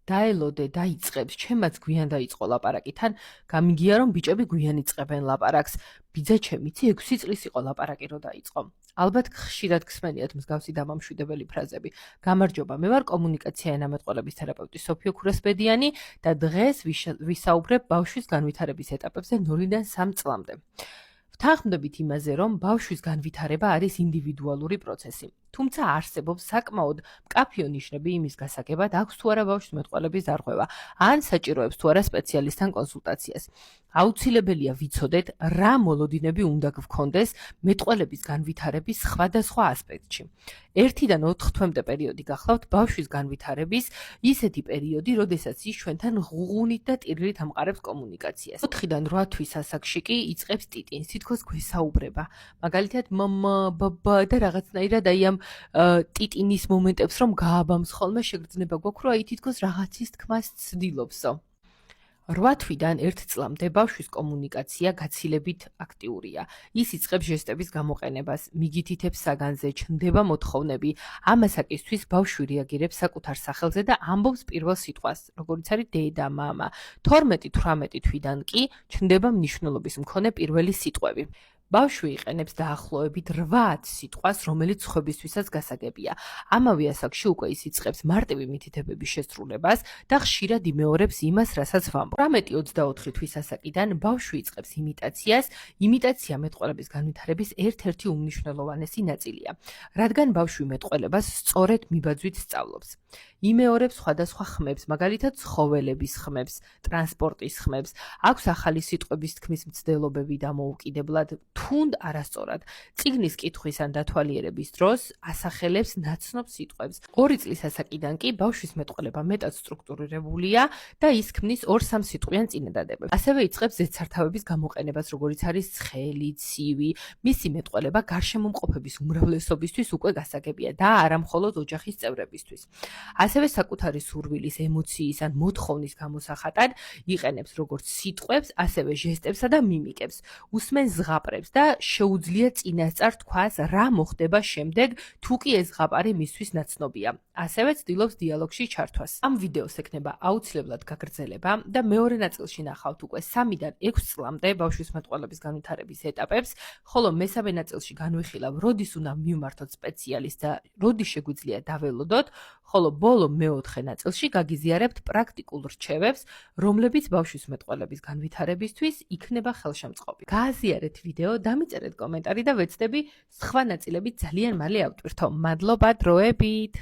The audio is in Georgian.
დაელოდე, დაიწყებს, ჩემაც გვიან დაიწყო ლაპარაკი, თან გამიგია რომ ბიჭები გვიან იწყებენ ლაპარაკს. ბიძა ჩემი, 6 წლის იყო ლაპარაკი რო დაიწყო. ალბათ ხშირად გსმენიათ მსგავსი დამამშვიდებელი ფრაზები. გამარჯობა, მე ვარ კომუნიკაცია ენამეტყველების თერაპევტი სოფიო ქურასბედიანი და დღეს ვისაუბრებ ბავშვის განვითარების ეტაპებზე 0-დან 3 წლამდე. ვთანხმდებით იმაზე, რომ ბავშვის განვითარება არის ინდივიდუალური პროცესი. თუმცა არსებობს საკმაოდ მკაფიო ნიშნები იმის გასაგებად, აქვს თუ არა ბავშვის მეტყველების დარღვევა, ან საჭიროებს თუ არა სპეციალისტთან კონსულტაციას. აუცილებელია ვიცოდეთ, რა მოლოდინები უნდა გვქონდეს მეტყველების განვითარების სხვადასხვა ასპექტში. 1-დან 4 თვემდე პერიოდი გახლავთ ბავშვის განვითარების ისეთი პერიოდი, როდესაც ის ჩვენთან ღუღუნით და ტირილით ამყარებს კომუნიკაციას. 4-დან 8 თვის ასაკში კი იწყებს ტიტინს, თითქოს გვესაუბრება. მაგალითად, მამა, ბაბა და რაღაცნაირად აი ამ ტიტინის მომენტებს რომ გააბამს ხოლმე შეგრძნება გვაქვს, რომ აი თითქოს რაღაცის თქმას ცდილობსო. 8 თვიდან 1 წლამდე ბავშვის კომუნიკაცია გაცილებით აქტიურია. ის იწყებს ჟესტების გამოყენებას, მიგითითებს საგანზე, ჩნდება მოთხოვნები. ამას აკისთვის ბავშვი რეაგირებს საკუთარ სახელზე და ამბობს პირველ სიტყვას, როგორც არის დედა, მამა. 12-18 თვიდან კი ჩნდება მნიშვნელობის მქონე პირველი სიტყვები. ბავშვი იყენებს დაახლოებით 8 სიტყვას, რომელიც ხვებისთვისაც გასაგებია. ამავე ასაკში უკვე ის იწყებს მარტივი მითითებების შესრულებას და ხშირად იმეორებს იმას, რასაც ვამბობ. 18-24 თვის ასაკიდან ბავშვი იწყებს იმიტაციას. იმიტაცია მეტყველების განვითარების ერთ-ერთი უმნიშვნელოვანესი ნაწილია, რადგან ბავშვი მეტყველებას სწორედ მიბაძვით სწავლობს. იმეორებს სხვადასხვა ხმებს, მაგალითად ცხოველების ხმებს, ტრანსპორტის ხმებს, აქვს ახალი სიტყვების თქმის მცდელობები დამოუკიდებლად, თუნდ არასწორად. წიგნის კითხვის ან დათვალიერების დროს ასახელებს ნაცნობ სიტყვებს. 2 წლის ასაკიდან კი ბავშვის მეტყველება მეტად სტრუქტურირებულია და ის ქმნის 2-3 სიტყვიან წინადადებებს. ასევე იწყებს ზედსართავების გამოყენებას, როგორიც არის ცხელი, ცივი. მისი მეტყველება გარშემომყოფების უმრავლესობისთვის უკვე გასაგებია და არა მხოლოდ ოჯახის წევრებისთვის. ასევე საკუთარი სურვილის, ემოციის ან მოთხოვნის გამოსახატად იყენებს როგორც სიტყვებს, ასევე ჟესტებსა და მიმიკებს. უსმენს ზღაპრებს და შეუძლია წინასწარ თქვას, რა მოხდება შემდეგ, თუ კი ეს ზღაპარი მისთვის ნაცნობია. ასევე ცდილობს დიალოგში ჩართვას. ამ ვიდეოს ექნება აუცილებლად გაგრძელება და მეორე ნაწილში ნახავთ უკვე 3-დან 6 წლამდე ბავშვის მეტყველების განვითარების ეტაპებს, ხოლო მესამე ნაწილში განვიხილავ, როდის უნდა მივმართოთ სპეციალისტს და როდის შეგვიძლია დაველოდოთ, ხოლო ბოლო მეოთხე ნაწილში გაგიზიარებთ პრაქტიკულ რჩევებს, რომლებიც ბავშვის მეტყველების განვითარებისთვის იქნება ხელშემწყობი. გააზიარეთ ვიდეო, დამიწერეთ კომენტარი და ვეცდები სხვა ნაწილები ძალიან მალე ავტვირთო. მადლობა დროებით!